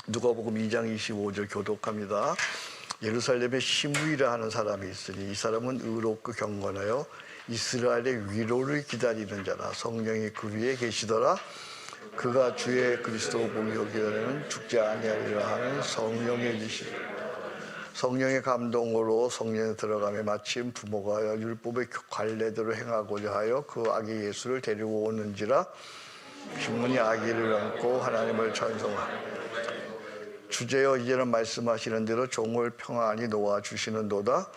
누가복음 2장 25절 교독합니다. 예루살렘에 시므이라 하는 사람이 있으니 이 사람은 의롭고 경건하여 이스라엘의 위로를 기다리는 자라. 성령이 그 위에 계시더라. 그가 주의 그리스도 보기 여기는 죽지 아니하리라 하는 성령의 지시. 성령의 감동으로 성령에 들어가며 마침 부모가 율법의 관례대로 행하고자 하여 그 아기 예수를 데리고 오는지라. 신문이 아기를 안고 하나님을 찬송하라. 주제여 이제는 말씀하시는 대로 종을 평안히 놓아주시는도다.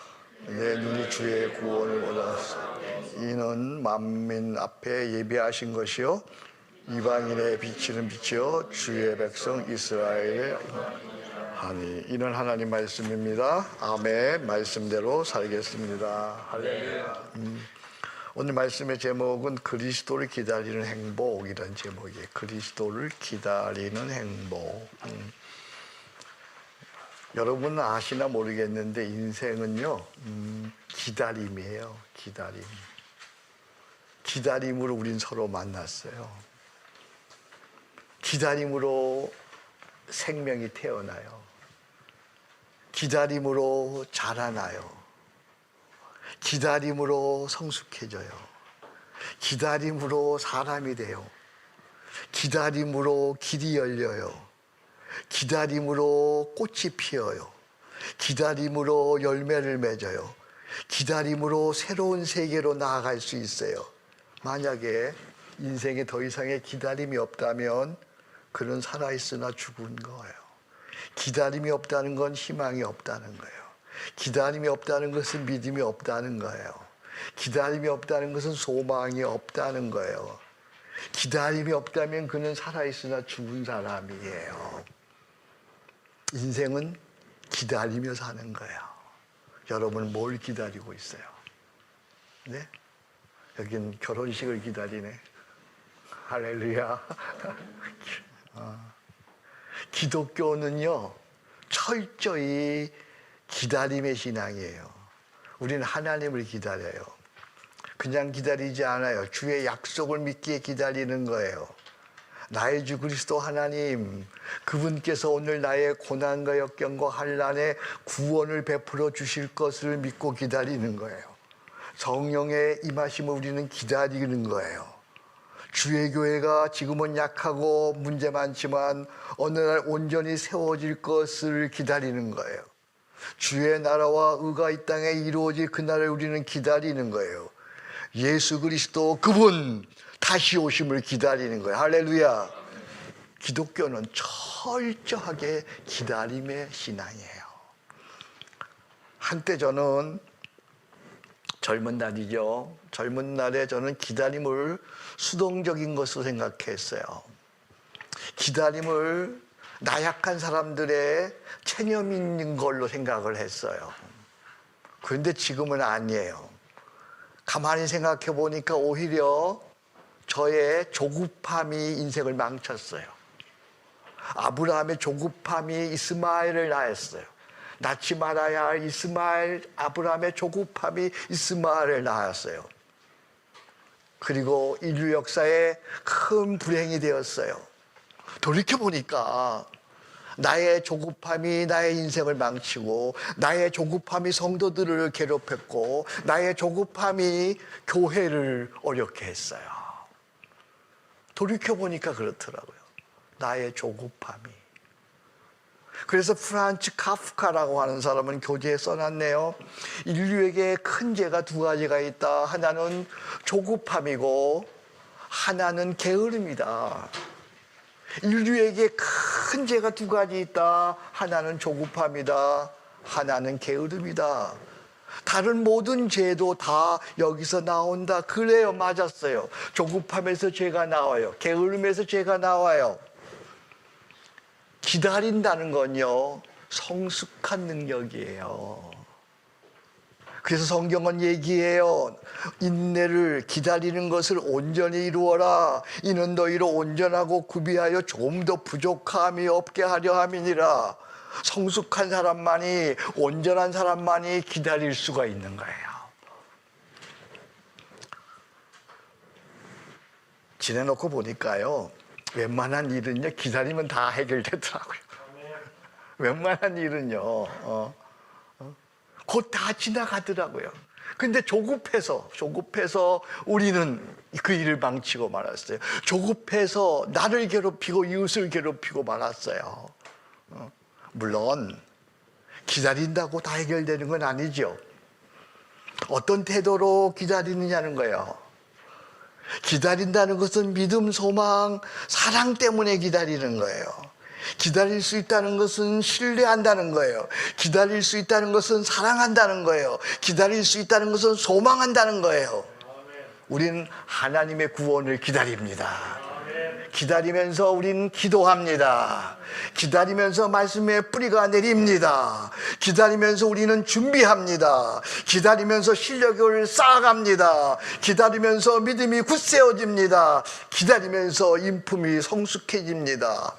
내 눈이 주의 구원을 보았소. 이는 만민 앞에 예비하신 것이요 이방인의 비치는 빛이요 주의 백성 이스라엘의 하니. 이는 하나님 말씀입니다. 아멘. 말씀대로 살겠습니다. 할렐루야. 오늘 말씀의 제목은 그리스도를 기다리는 행복이라는 제목이에요. 그리스도를 기다리는 행복. 여러분 아시나 모르겠는데 인생은요 기다림이에요. 기다림. 기다림으로 우린 서로 만났어요. 기다림으로 생명이 태어나요. 기다림으로 자라나요. 기다림으로 성숙해져요. 기다림으로 사람이 돼요. 기다림으로 길이 열려요. 기다림으로 꽃이 피어요. 기다림으로 열매를 맺어요. 기다림으로 새로운 세계로 나아갈 수 있어요. 만약에 인생에 더 이상의 기다림이 없다면 그는 살아있으나 죽은 거예요. 기다림이 없다는 건 희망이 없다는 거예요. 기다림이 없다는 것은 믿음이 없다는 거예요. 기다림이 없다는 것은 소망이 없다는 거예요. 기다림이 없다면 그는 살아있으나 죽은 사람이에요. 인생은 기다리며 사는 거예요. 여러분 뭘 기다리고 있어요? 네? 여긴 결혼식을 기다리네. 할렐루야. 기독교는요 철저히 기다림의 신앙이에요. 우리는 하나님을 기다려요. 그냥 기다리지 않아요. 주의 약속을 믿기에 기다리는 거예요. 나의 주 그리스도 하나님, 그분께서 오늘 나의 고난과 역경과 환난에 구원을 베풀어 주실 것을 믿고 기다리는 거예요. 성령의 임하심을 우리는 기다리는 거예요. 주의 교회가 지금은 약하고 문제 많지만 어느 날 온전히 세워질 것을 기다리는 거예요. 주의 나라와 의가 이 땅에 이루어질 그날을 우리는 기다리는 거예요. 예수 그리스도 그분 다시 오심을 기다리는 거예요. 할렐루야. 기독교는 철저하게 기다림의 신앙이에요. 한때 저는 젊은 날이죠. 젊은 날에 저는 기다림을 수동적인 것으로 생각했어요. 기다림을 나약한 사람들의 체념 있는 걸로 생각을 했어요. 그런데 지금은 아니에요. 가만히 생각해 보니까 오히려 저의 조급함이 인생을 망쳤어요. 아브라함의 조급함이 이스마엘을 낳았어요. 낳지 말아야 할 이스마엘, 아브라함의 조급함이 이스마엘을 낳았어요. 그리고 인류 역사에 큰 불행이 되었어요. 돌이켜보니까 나의 조급함이 나의 인생을 망치고 나의 조급함이 성도들을 괴롭혔고 나의 조급함이 교회를 어렵게 했어요. 돌이켜보니까 그렇더라고요. 나의 조급함이. 그래서 프란츠 카프카라고 하는 사람은 교재에 써놨네요. 인류에게 큰 죄가 두 가지가 있다. 하나는 조급함이고 하나는 게으름이다. 인류에게 큰 죄가 두 가지 있다. 하나는 조급함이다. 하나는 게으름이다. 다른 모든 죄도 다 여기서 나온다. 그래요. 맞았어요. 조급함에서 죄가 나와요. 게으름에서 죄가 나와요. 기다린다는 건요 성숙한 능력이에요. 그래서 성경은 얘기해요. 인내를 기다리는 것을 온전히 이루어라. 이는 너희로 온전하고 구비하여 좀 더 부족함이 없게 하려 함이니라. 성숙한 사람만이, 온전한 사람만이 기다릴 수가 있는 거예요. 지내놓고 보니까요 웬만한 일은요 기다리면 다 해결되더라고요. 웬만한 일은요, 곧 다 지나가더라고요. 근데 조급해서 우리는 그 일을 망치고 말았어요. 조급해서 나를 괴롭히고 이웃을 괴롭히고 말았어요. 물론 기다린다고 다 해결되는 건 아니죠. 어떤 태도로 기다리느냐는 거예요. 기다린다는 것은 믿음, 소망, 사랑 때문에 기다리는 거예요. 기다릴 수 있다는 것은 신뢰한다는 거예요. 기다릴 수 있다는 것은 사랑한다는 거예요. 기다릴 수 있다는 것은 소망한다는 거예요. 우리는 하나님의 구원을 기다립니다. 기다리면서 우리는 기도합니다. 기다리면서 말씀의 뿌리가 내립니다. 기다리면서 우리는 준비합니다. 기다리면서 실력을 쌓아갑니다. 기다리면서 믿음이 굳세어집니다. 기다리면서 인품이 성숙해집니다.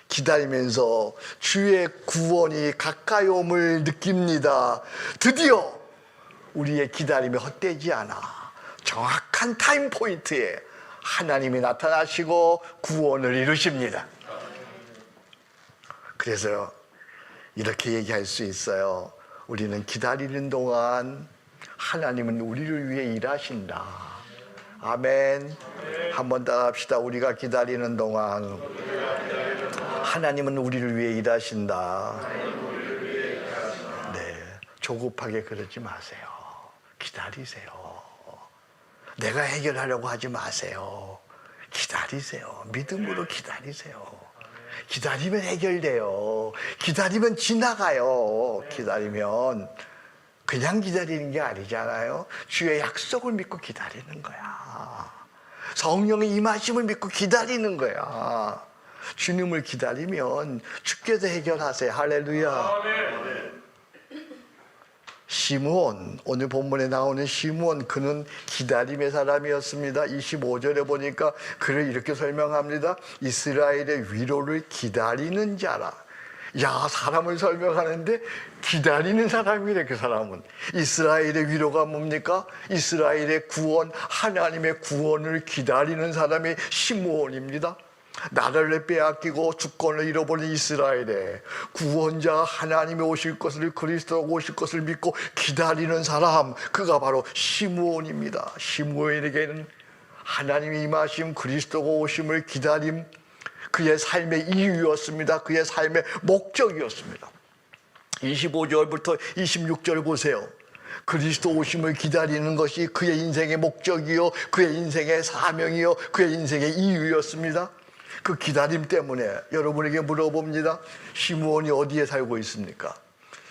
기다리면서 주의 구원이 가까이 옴을 느낍니다. 드디어 우리의 기다림이 헛되지 않아 정확한 타임 포인트에 하나님이 나타나시고 구원을 이루십니다. 그래서 이렇게 얘기할 수 있어요. 우리는 기다리는 동안 하나님은 우리를 위해 일하신다. 아멘. 한번 더 합시다. 우리가 기다리는 동안 하나님은 우리를 위해 일하신다. 네, 조급하게 그러지 마세요. 기다리세요. 내가 해결하려고 하지 마세요. 기다리세요. 믿음으로 기다리세요. 기다리면 해결돼요. 기다리면 지나가요. 기다리면 그냥 기다리는 게 아니잖아요. 주의 약속을 믿고 기다리는 거야. 성령의 임하심을 믿고 기다리는 거야. 주님을 기다리면 주께서 해결하세요. 할렐루야. 시므온, 오늘 본문에 나오는 시므온, 그는 기다림의 사람이었습니다. 25절에 보니까 그를 이렇게 설명합니다. 이스라엘의 위로를 기다리는 자라. 야, 사람을 설명하는데 기다리는 사람이래. 그 사람은 이스라엘의 위로가 뭡니까? 이스라엘의 구원, 하나님의 구원을 기다리는 사람이 시므온입니다. 나라를 빼앗기고 주권을 잃어버린 이스라엘의 구원자 하나님이 오실 것을, 그리스도가 오실 것을 믿고 기다리는 사람, 그가 바로 시므온입니다. 시므온에게는 하나님이 임하심, 그리스도가 오심을 기다림, 그의 삶의 이유였습니다. 그의 삶의 목적이었습니다. 25절부터 26절 보세요. 그리스도 오심을 기다리는 것이 그의 인생의 목적이요, 그의 인생의 사명이요, 그의 인생의 이유였습니다. 그 기다림 때문에 여러분에게 물어봅니다. 시므온이 어디에 살고 있습니까?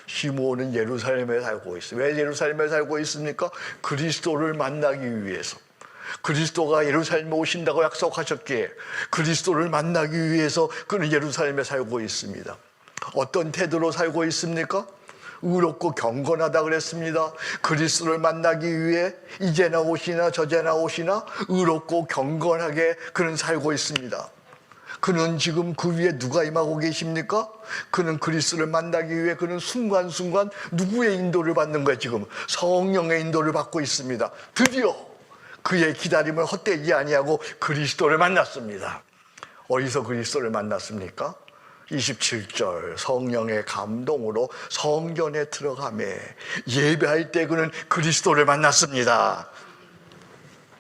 시므온은 예루살렘에 살고 있어요. 왜 예루살렘에 살고 있습니까? 그리스도를 만나기 위해서. 그리스도가 예루살렘에 오신다고 약속하셨기에 그리스도를 만나기 위해서 그는 예루살렘에 살고 있습니다. 어떤 태도로 살고 있습니까? 의롭고 경건하다 그랬습니다. 그리스도를 만나기 위해 이제나 오시나 저제나 오시나 의롭고 경건하게 그는 살고 있습니다. 그는 지금 그 위에 누가 임하고 계십니까? 그는 그리스도를 만나기 위해 그는 순간순간 누구의 인도를 받는 거예요? 지금 성령의 인도를 받고 있습니다. 드디어 그의 기다림을 헛되지 아니하고 그리스도를 만났습니다. 어디서 그리스도를 만났습니까? 27절 성령의 감동으로 성전에 들어가며 예배할 때 그는 그리스도를 만났습니다.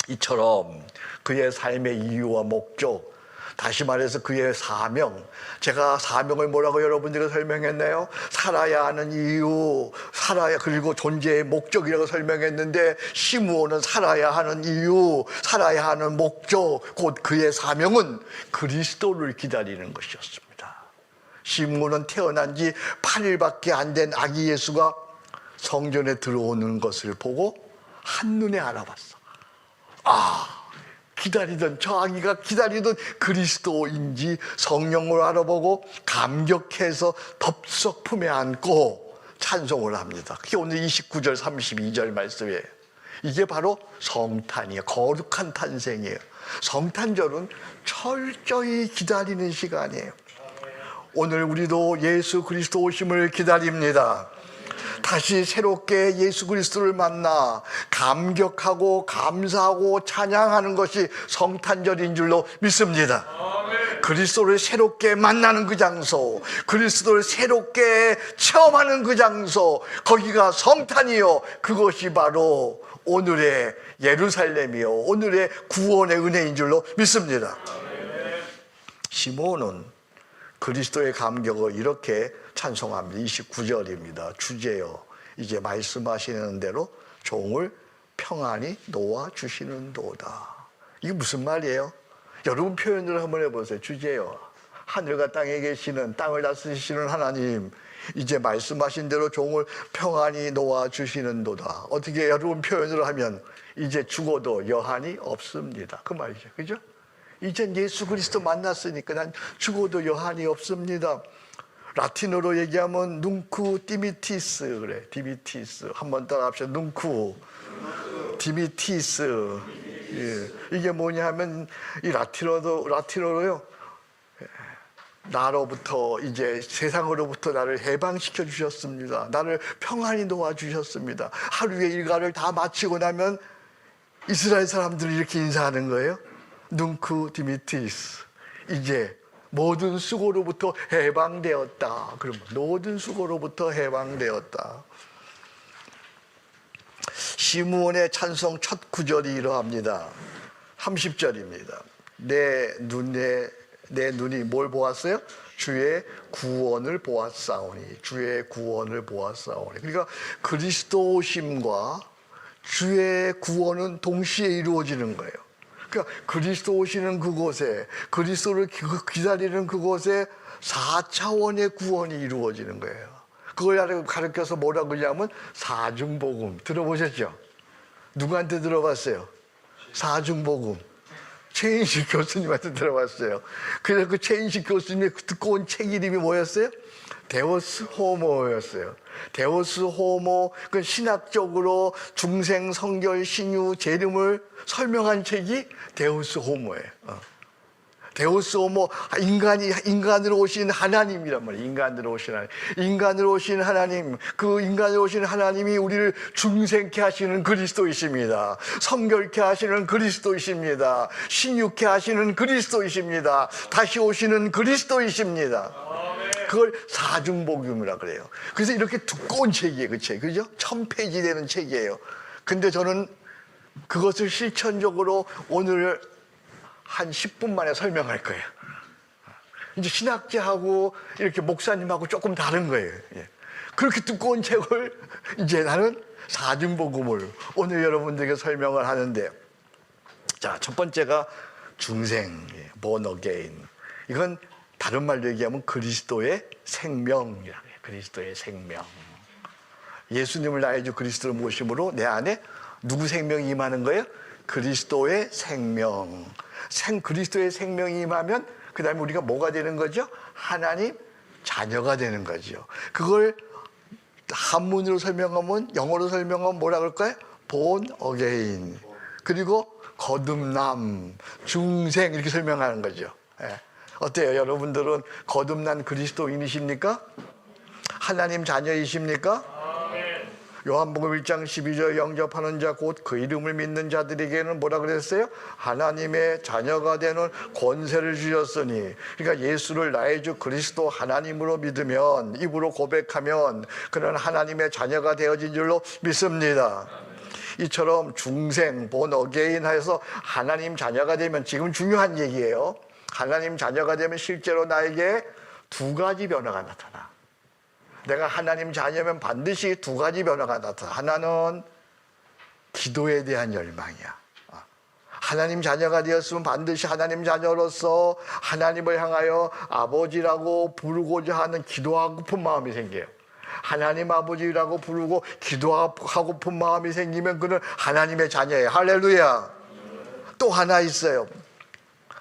이처럼 그의 삶의 이유와 목적, 다시 말해서 그의 사명, 제가 사명을 뭐라고 여러분들에게 설명했나요? 살아야 하는 이유, 그리고 존재의 목적이라고 설명했는데 시므온은 살아야 하는 이유, 살아야 하는 목적, 곧 그의 사명은 그리스도를 기다리는 것이었습니다. 시므온은 태어난 지 8일밖에 안 된 아기 예수가 성전에 들어오는 것을 보고 한눈에 알아봤어. 기다리던 저 아기가 기다리던 그리스도인지 성령을 알아보고 감격해서 덥석 품에 안고 찬송을 합니다. 그게 오늘 29절 32절 말씀이에요. 이게 바로 성탄이에요. 거룩한 탄생이에요. 성탄절은 철저히 기다리는 시간이에요. 오늘 우리도 예수 그리스도 오심을 기다립니다. 다시 새롭게 예수 그리스도를 만나 감격하고 감사하고 찬양하는 것이 성탄절인 줄로 믿습니다. 그리스도를 새롭게 만나는 그 장소, 그리스도를 새롭게 체험하는 그 장소, 거기가 성탄이요, 그것이 바로 오늘의 예루살렘이요, 오늘의 구원의 은혜인 줄로 믿습니다. 시몬은 그리스도의 감격을 이렇게 찬송합니다. 29절입니다. 주제요, 이제 말씀하시는 대로 종을 평안히 놓아주시는도다. 이게 무슨 말이에요? 여러분 표현을 한번 해보세요. 주제요, 하늘과 땅에 계시는, 땅을 다스리시는 하나님, 이제 말씀하신 대로 종을 평안히 놓아주시는도다. 어떻게 여러분 표현을 하면 이제 죽어도 여한이 없습니다, 그 말이죠. 그죠? 이젠 예수 그리스도 만났으니까 난 죽어도 여한이 없습니다. 라틴어로 얘기하면 눅쿠 디미티스, 그래. 디미티스. 한번 따라 합시다. 눅쿠 디미티스. 예. 이게 뭐냐 하면 이 라틴어로요, 나로부터, 이제 세상으로부터 나를 해방시켜 주셨습니다. 나를 평안히 놓아주셨습니다. 하루의 일과를 다 마치고 나면 이스라엘 사람들이 이렇게 인사하는 거예요. 눅쿠 디미티스. 이제 모든 수고로부터 해방되었다. 그럼 모든 수고로부터 해방되었다. 시므온의 찬송 첫 구절이 이러합니다. 30절입니다. 내 눈이 뭘 보았어요? 주의 구원을 보았사오니. 주의 구원을 보았사오니. 그러니까 그리스도 오심과 주의 구원은 동시에 이루어지는 거예요. 그러니까 그리스도 오시는 그곳에, 그리스도를 기다리는 그곳에 4차원의 구원이 이루어지는 거예요. 그걸 가르쳐서 뭐라고 그러냐면 사중복음. 들어보셨죠? 누구한테 들어봤어요? 사중복음. 최인식 교수님한테 들어봤어요. 그래서 그 최인식 교수님이 듣고 온 책 이름이 뭐였어요? 데오스 호모였어요. 데오스 호모, 그 신학적으로 중생, 성결, 신유, 재림을 설명한 책이 데오스 호모예요. 데오스 호모, 인간으로 오신 하나님이란 말이에요. 인간으로 오신 하나님. 인간으로 오신 하나님, 그 인간으로 오신 하나님이 우리를 중생케 하시는 그리스도이십니다. 성결케 하시는 그리스도이십니다. 신유케 하시는 그리스도이십니다. 다시 오시는 그리스도이십니다. 그걸 사중복음이라 그래요. 그래서 이렇게 두꺼운 책이에요, 그 책. 그죠? 1000페이지 되는 책이에요. 근데 저는 그것을 실천적으로 오늘 한 10분 만에 설명할 거예요. 이제 신학자하고 이렇게 목사님하고 조금 다른 거예요. 그렇게 두꺼운 책을 이제 나는 사중복음을 오늘 여러분들에게 설명을 하는데, 자, 첫 번째가 중생, born again. 이건 다른 말로 얘기하면 그리스도의 생명이라고 해요. 그리스도의 생명. 예수님을 나의 주 그리스도를 모심으로 내 안에 누구 생명이 임하는 거예요? 그리스도의 생명. 그리스도의 생명이 임하면 그 다음에 우리가 뭐가 되는 거죠? 하나님 자녀가 되는 거죠. 그걸 한문으로 설명하면, 영어로 설명하면 뭐라 그럴까요? born again. 그리고 거듭남, 중생, 이렇게 설명하는 거죠. 어때요? 여러분들은 거듭난 그리스도인이십니까? 하나님 자녀이십니까? 요한복음 1장 12절 영접하는 자 곧 그 이름을 믿는 자들에게는 뭐라 그랬어요? 하나님의 자녀가 되는 권세를 주셨으니. 그러니까 예수를 나의 주 그리스도 하나님으로 믿으면, 입으로 고백하면 그는 하나님의 자녀가 되어진 줄로 믿습니다. 이처럼 중생, born again 해서 하나님 자녀가 되면, 지금 중요한 얘기예요. 하나님 자녀가 되면 실제로 나에게 두 가지 변화가 나타나. 내가 하나님 자녀면 반드시 두 가지 변화가 나타나. 하나는 기도에 대한 열망이야. 하나님 자녀가 되었으면 반드시 하나님 자녀로서 하나님을 향하여 아버지라고 부르고자 하는 기도하고픈 마음이 생겨요. 하나님 아버지라고 부르고 기도하고픈 마음이 생기면 그는 하나님의 자녀예요. 할렐루야. 또 하나 있어요.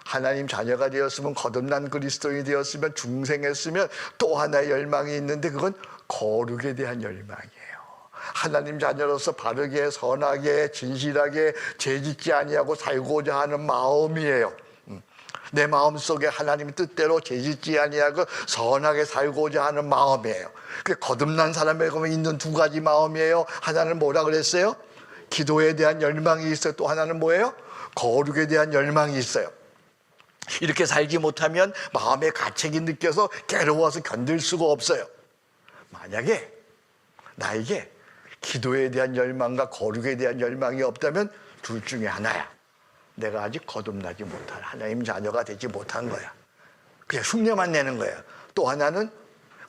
하나님 자녀가 되었으면, 거듭난 그리스도인이 되었으면, 중생했으면 또 하나의 열망이 있는데 그건 거룩에 대한 열망이에요. 하나님 자녀로서 바르게, 선하게, 진실하게, 죄짓지 아니하고 살고자 하는 마음이에요. 내 마음속에 하나님 뜻대로 죄짓지 아니하고 선하게 살고자 하는 마음이에요. 그 거듭난 사람에게 있는 두 가지 마음이에요. 하나는 뭐라 그랬어요? 기도에 대한 열망이 있어요. 또 하나는 뭐예요? 거룩에 대한 열망이 있어요. 이렇게 살지 못하면 마음의 가책이 느껴서 괴로워서 견딜 수가 없어요. 만약에 나에게 기도에 대한 열망과 거룩에 대한 열망이 없다면 둘 중에 하나야. 내가 아직 거듭나지 못한 하나님 자녀가 되지 못한 거야. 그냥 흉내만 내는 거야. 또 하나는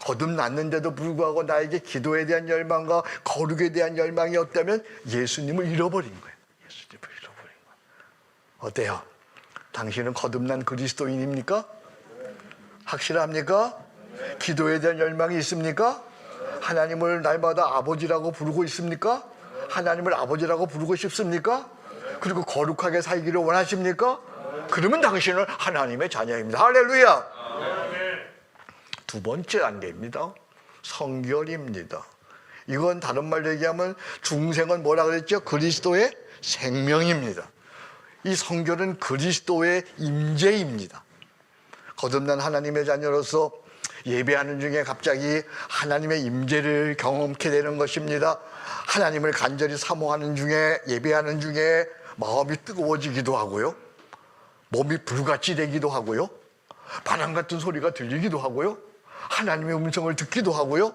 거듭났는데도 불구하고 나에게 기도에 대한 열망과 거룩에 대한 열망이 없다면 예수님을 잃어버린 거예요. 예수님을 잃어버린 거예요. 어때요? 당신은 거듭난 그리스도인입니까? 확실합니까? 기도에 대한 열망이 있습니까? 하나님을 날마다 아버지라고 부르고 있습니까? 하나님을 아버지라고 부르고 싶습니까? 그리고 거룩하게 살기를 원하십니까? 그러면 당신은 하나님의 자녀입니다. 할렐루야! 두 번째 단계입니다. 성결입니다. 이건 다른 말로 얘기하면 중생은 뭐라 그랬죠? 그리스도의 생명입니다. 이 성결은 그리스도의 임재입니다. 거듭난 하나님의 자녀로서 예배하는 중에 갑자기 하나님의 임재를 경험케 되는 것입니다. 하나님을 간절히 사모하는 중에, 예배하는 중에 마음이 뜨거워지기도 하고요. 몸이 불같이 되기도 하고요. 바람 같은 소리가 들리기도 하고요. 하나님의 음성을 듣기도 하고요.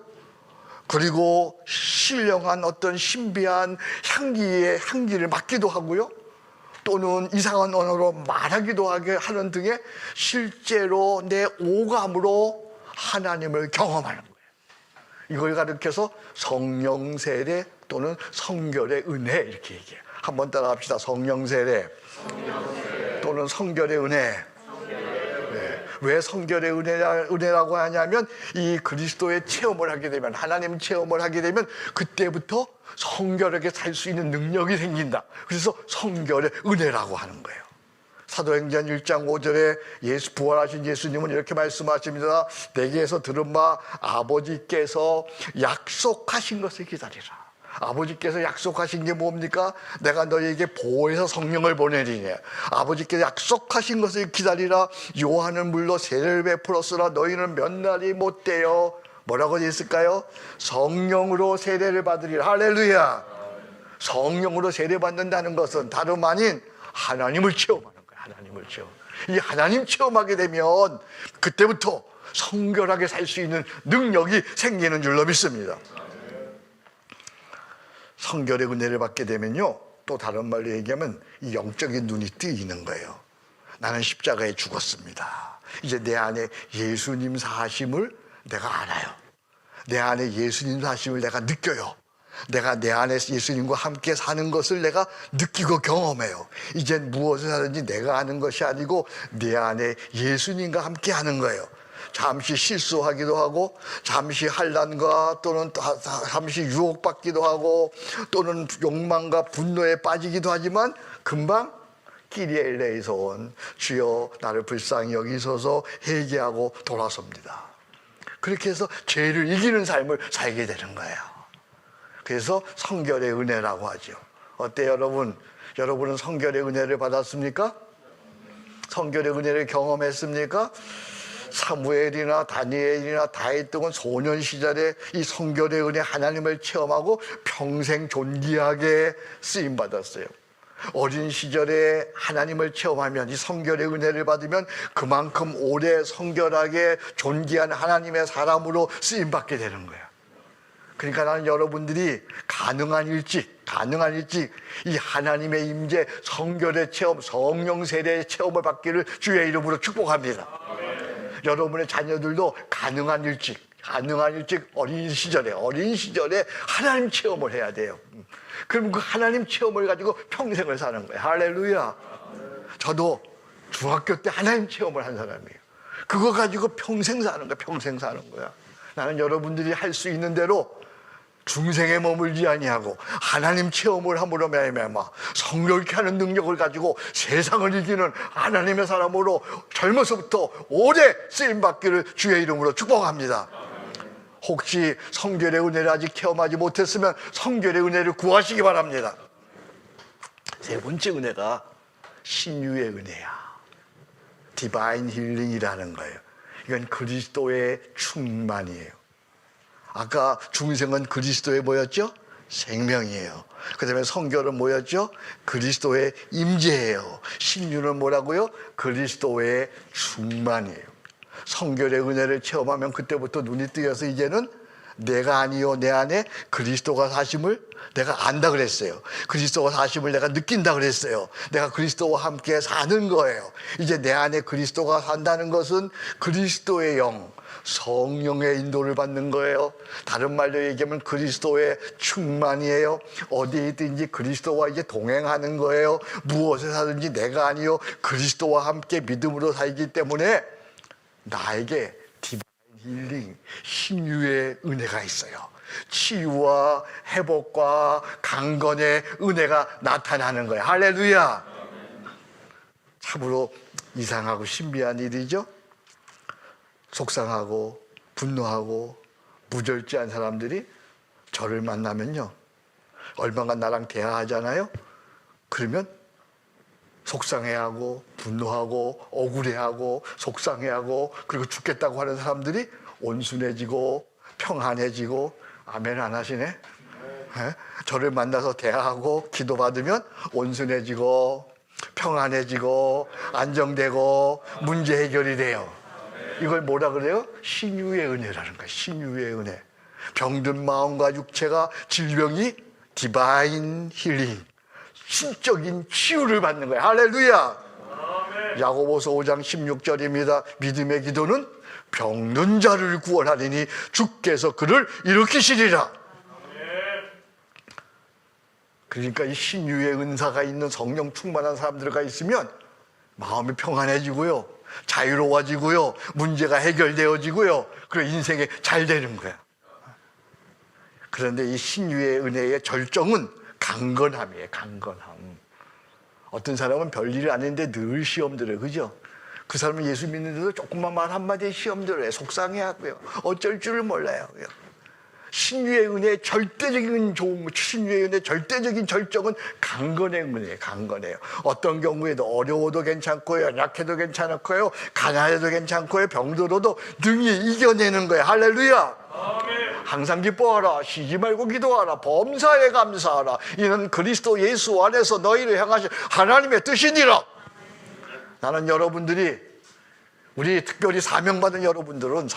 그리고 신령한 어떤 신비한 향기를 맡기도 하고요. 또는 이상한 언어로 말하기도 하는 등의 실제로 내 오감으로 하나님을 경험하는 거예요. 이걸 가리켜서 성령 세례 또는 성결의 은혜 이렇게 얘기해요. 한번 따라합시다. 성령 세례 또는 성결의 은혜. 네. 왜 성결의 은혜라고 하냐면 이 그리스도의 체험을 하게 되면, 하나님 체험을 하게 되면 그때부터 성결하게 살 수 있는 능력이 생긴다. 그래서 성결의 은혜라고 하는 거예요. 사도행전 1장 5절에 부활하신 예수님은 이렇게 말씀하십니다. 내게서 들은 바 아버지께서 약속하신 것을 기다리라. 아버지께서 약속하신 게 뭡니까? 내가 너희에게 보혜사 성령을 보내리니 아버지께서 약속하신 것을 기다리라. 요한은 물로 세례를 베풀었으나 너희는 몇 날이 못되어 뭐라고 되어 있을까요? 성령으로 세례를 받으리라. 할렐루야. 성령으로 세례받는다는 것은 다름 아닌 하나님을 체험하는 거예요. 하나님을 체험. 이 하나님 체험하게 되면 그때부터 성결하게 살 수 있는 능력이 생기는 줄로 믿습니다. 성결의 은혜를 받게 되면요, 또 다른 말로 얘기하면 이 영적인 눈이 뜨이는 거예요. 나는 십자가에 죽었습니다. 이제 내 안에 예수님 사심을 내가 알아요. 내 안에 예수님 사심을 내가 느껴요. 내가 내 안에 예수님과 함께 사는 것을 내가 느끼고 경험해요. 이젠 무엇을 하든지 내가 하는 것이 아니고 내 안에 예수님과 함께 하는 거예요. 잠시 실수하기도 하고, 잠시 환난과 또는 잠시 유혹받기도 하고, 또는 욕망과 분노에 빠지기도 하지만 금방 키리엘레에서 온 주여 나를 불쌍히 여기소서 회개하고 돌아섭니다. 그렇게 해서 죄를 이기는 삶을 살게 되는 거예요. 그래서 성결의 은혜라고 하죠. 어때요, 여러분? 여러분은 성결의 은혜를 받았습니까? 성결의 은혜를 경험했습니까? 사무엘이나 다니엘이나 다윗 등은 소년 시절에 이 성결의 은혜 하나님을 체험하고 평생 존귀하게 쓰임받았어요. 어린 시절에 하나님을 체험하면, 이 성결의 은혜를 받으면 그만큼 오래 성결하게 존귀한 하나님의 사람으로 쓰임받게 되는 거예요. 그러니까 나는 여러분들이 가능한 일찍 이 하나님의 임재, 성결의 체험, 성령 세례의 체험을 받기를 주의 이름으로 축복합니다. 여러분의 자녀들도 가능한 일찍 어린 시절에 하나님 체험을 해야 돼요. 그럼 그 하나님 체험을 가지고 평생을 사는 거예요. 할렐루야. 저도 중학교 때 하나님 체험을 한 사람이에요. 그거 가지고 평생 사는 거야. 나는 여러분들이 할 수 있는 대로 중생에 머물지 아니하고 하나님 체험을 함으로 말미암아 성결케 하는 능력을 가지고 세상을 이기는 하나님의 사람으로 젊어서부터 오래 쓰임받기를 주의 이름으로 축복합니다. 혹시 성결의 은혜를 아직 체험하지 못했으면 성결의 은혜를 구하시기 바랍니다. 세 번째 은혜가 신유의 은혜야. 디바인 힐링이라는 거예요. 이건 그리스도의 충만이에요. 아까 중생은 그리스도의 뭐였죠? 생명이에요. 그 다음에 성결은 뭐였죠? 그리스도의 임재예요. 신유는 뭐라고요? 그리스도의 충만이에요. 성결의 은혜를 체험하면 그때부터 눈이 뜨여서 이제는 내가 아니요 내 안에 그리스도가 사심을 내가 안다 그랬어요. 그리스도가 사심을 내가 느낀다 그랬어요. 내가 그리스도와 함께 사는 거예요. 이제 내 안에 그리스도가 산다는 것은 그리스도의 영, 성령의 인도를 받는 거예요. 다른 말로 얘기하면 그리스도의 충만이에요. 어디에 있든지 그리스도와 이제 동행하는 거예요. 무엇을 하든지 내가 아니요 그리스도와 함께 믿음으로 살기 때문에 나에게 힐링, 신유의 은혜가 있어요. 치유와 회복과 강건의 은혜가 나타나는 거예요. 할렐루야. 참으로 이상하고 신비한 일이죠. 속상하고 분노하고 무절제한 사람들이 저를 만나면요, 얼마나 나랑 대화하잖아요. 그러면 속상해하고 분노하고 억울해하고 속상해하고 그리고 죽겠다고 하는 사람들이 온순해지고 평안해지고. 아멘 안 하시네? 네? 저를 만나서 대화하고 기도받으면 온순해지고 평안해지고 안정되고 문제 해결이 돼요. 이걸 뭐라 그래요? 신유의 은혜라는 거예요. 신유의 은혜. 병든 마음과 육체가 질병이 디바인 힐링, 신적인 치유를 받는 거예요. 할렐루야. 아멘. 야고보서 5장 16절입니다. 믿음의 기도는 병든 자를 구원하리니 주께서 그를 일으키시리라. 아멘. 그러니까 이 신유의 은사가 있는 성령 충만한 사람들과 있으면 마음이 평안해지고요, 자유로워지고요, 문제가 해결되어지고요, 그리고 인생이 잘 되는 거야. 그런데 이 신유의 은혜의 절정은 강건함이에요. 강건함. 어떤 사람은 별일이 아닌데 늘 시험 들어요. 그죠? 그 사람은 예수 믿는데도 조금만 말 한마디에 시험 들어요. 속상해하고요, 어쩔 줄을 몰라요. 신유의 은혜의 절대적인 신유의 은혜의 절대적인 절정은 강건의 은혜예요. 강건해요. 어떤 경우에도 어려워도 괜찮고요, 연약해도 괜찮고요, 가난해도 괜찮고요, 병들어도 능히 이겨내는 거예요. 할렐루야. 아멘. 항상 기뻐하라, 쉬지 말고 기도하라, 범사에 감사하라, 이는 그리스도 예수 안에서 너희를 향하신 하나님의 뜻이니라. 나는 여러분들이, 우리 특별히 사명받은 여러분들은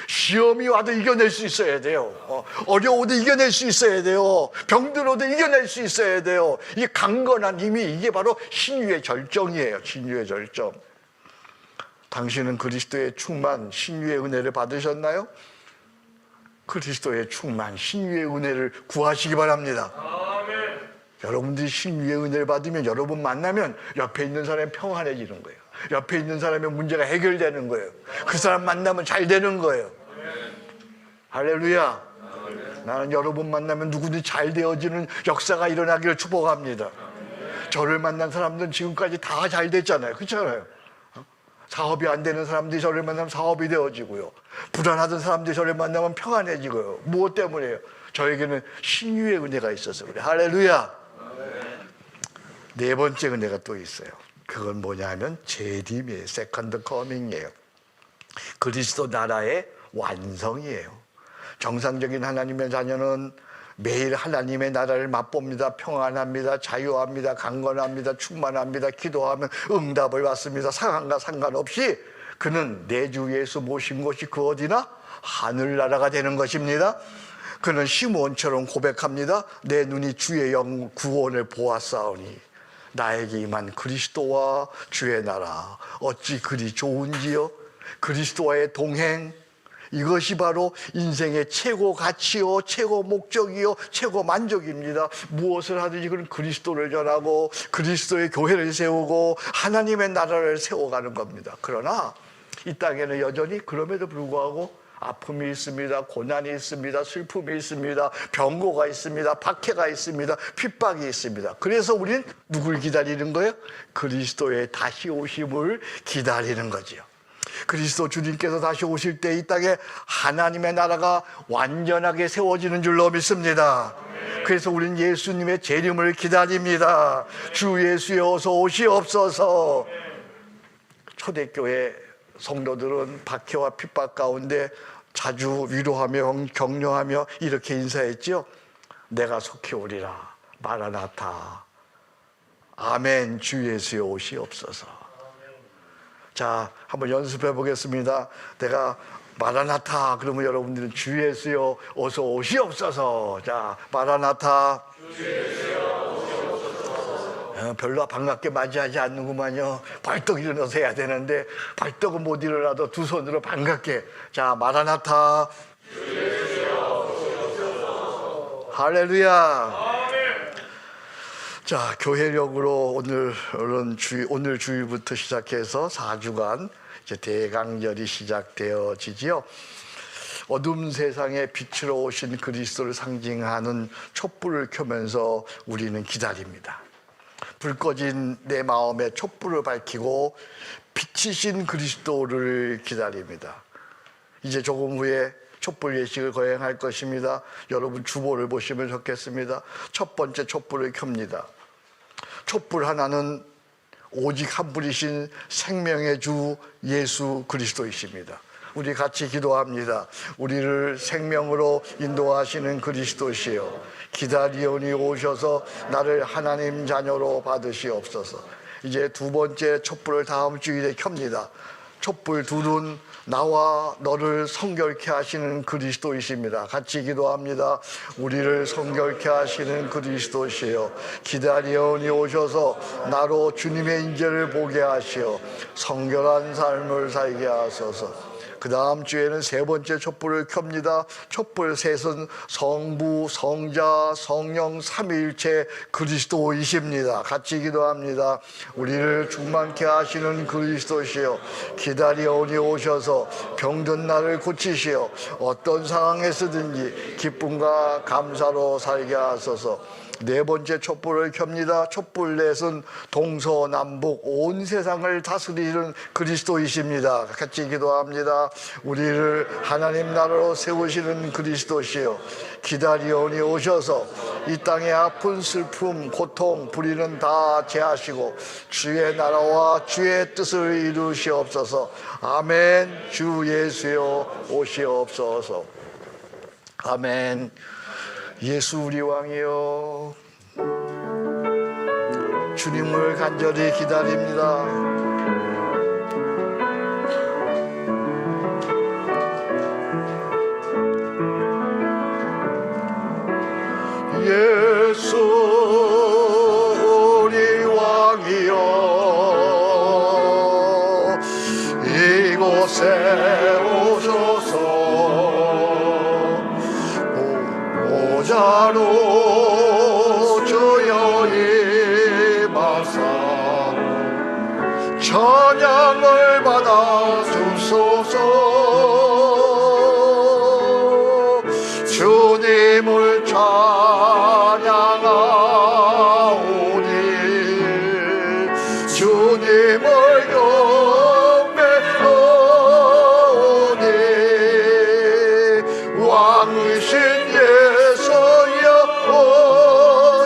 시험이 와도 이겨낼 수 있어야 돼요. 어려워도 이겨낼 수 있어야 돼요. 병들어도 이겨낼 수 있어야 돼요. 이 강건한 힘이, 이게 바로 신유의 절정이에요. 신유의 절정. 당신은 그리스도의 충만, 신유의 은혜를 받으셨나요? 그리스도의 충만, 신유의 은혜를 구하시기 바랍니다. 아멘. 여러분들이 신유의 은혜를 받으면, 여러분 만나면 옆에 있는 사람이 평안해지는 거예요. 옆에 있는 사람의 문제가 해결되는 거예요. 그 사람 만나면 잘 되는 거예요. 아멘. 할렐루야. 아멘. 나는 여러분 만나면 누구든지 잘 되어지는 역사가 일어나기를 축복합니다. 아멘. 저를 만난 사람들은 지금까지 다 잘 됐잖아요. 그렇잖아요. 사업이 안 되는 사람들이 저를 만나면 사업이 되어지고요, 불안하던 사람들이 저를 만나면 평안해지고요. 무엇 때문에요? 저에게는 신유의 은혜가 있어서 그래요. 할렐루야. 네 번째 은혜가 또 있어요. 그건 뭐냐 하면 재림이에요. 세컨드 커밍이에요. 그리스도 나라의 완성이에요. 정상적인 하나님의 자녀는 매일 하나님의 나라를 맛봅니다. 평안합니다. 자유합니다. 강건합니다. 충만합니다. 기도하면 응답을 받습니다. 상황과 상관없이 그는 내 주 예수 모신 곳이 그 어디나 하늘나라가 되는 것입니다. 그는 시므온처럼 고백합니다. 내 눈이 주의 영 구원을 보았사오니 나에게 임한 그리스도와 주의 나라 어찌 그리 좋은지요. 그리스도와의 동행, 이것이 바로 인생의 최고 가치요, 최고 목적이요, 최고 만족입니다. 무엇을 하든지 그는 그리스도를 전하고 그리스도의 교회를 세우고 하나님의 나라를 세워가는 겁니다. 그러나 이 땅에는 여전히 그럼에도 불구하고 아픔이 있습니다. 고난이 있습니다. 슬픔이 있습니다. 병고가 있습니다. 박해가 있습니다. 핍박이 있습니다. 그래서 우리는 누굴 기다리는 거예요? 그리스도의 다시 오심을 기다리는 거지요. 그리스도 주님께서 다시 오실 때 이 땅에 하나님의 나라가 완전하게 세워지는 줄로 믿습니다. 그래서 우리는 예수님의 재림을 기다립니다. 주 예수여 어서 오시옵소서. 초대교회 성도들은 박해와 핍박 가운데 자주 위로하며 격려하며 이렇게 인사했죠. 내가 속히 오리라. 마라나타. 아멘. 주 예수여 오시옵소서. 자, 한번 연습해 보겠습니다. 내가 마라나타 그러면 여러분들은 주 예수여 어서 오시옵소서. 자, 마라나타. 주 예수여 오시옵소서. 별로 반갑게 맞이하지 않는구만요. 벌떡 일어나서 해야 되는데 벌떡은 못 일어나도 두 손으로 반갑게. 자, 마라나타. 주 예수여 오시옵소서. 할렐루야. 자, 교회력으로 오늘 주일부터 시작해서 4주간 이제 대강절이 시작되어지지요. 어두운 세상에 빛으로 오신 그리스도를 상징하는 촛불을 켜면서 우리는 기다립니다. 불 꺼진 내 마음에 촛불을 밝히고 빛이신 그리스도를 기다립니다. 이제 조금 후에 촛불 예식을 거행할 것입니다. 여러분 주보를 보시면 좋겠습니다. 첫 번째 촛불을 켭니다. 촛불 하나는 오직 한 분이신 생명의 주 예수 그리스도이십니다. 우리 같이 기도합니다. 우리를 생명으로 인도하시는 그리스도시여, 기다리오니 오셔서 나를 하나님 자녀로 받으시옵소서. 이제 두 번째 촛불을 다음 주일에 켭니다. 촛불 둘은 나와 너를 성결케 하시는 그리스도이십니다. 같이 기도합니다. 우리를 성결케 하시는 그리스도시여, 기다리오니 오셔서 나로 주님의 인재를 보게 하시어 성결한 삶을 살게 하소서. 그 다음 주에는 세 번째 촛불을 켭니다. 촛불 셋은 성부, 성자, 성령 삼위일체 그리스도이십니다. 같이 기도합니다. 우리를 충만케 하시는 그리스도시여, 기다리오니 오셔서 병든 나를 고치시어 어떤 상황에서든지 기쁨과 감사로 살게 하소서. 네 번째 촛불을 켭니다. 촛불 넷은 동서남북 온 세상을 다스리는 그리스도이십니다. 같이 기도합니다. 우리를 하나님 나라로 세우시는 그리스도시여, 기다리오니 오셔서 이 땅의 아픈 슬픔, 고통, 불의는 다 제하시고 주의 나라와 주의 뜻을 이루시옵소서. 아멘. 주 예수여 오시옵소서. 아멘. 예수 우리 왕이여, 주님을 간절히 기다립니다. 예수 우리 왕이여, 이곳에 오셔서 보좌로 주여 임하사 찬양을 받아 주소서. 주님을 찬양하오니 주님을 경배하오니 왕이신 예수여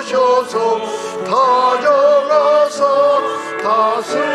오셔서 다정하사 다스리소서.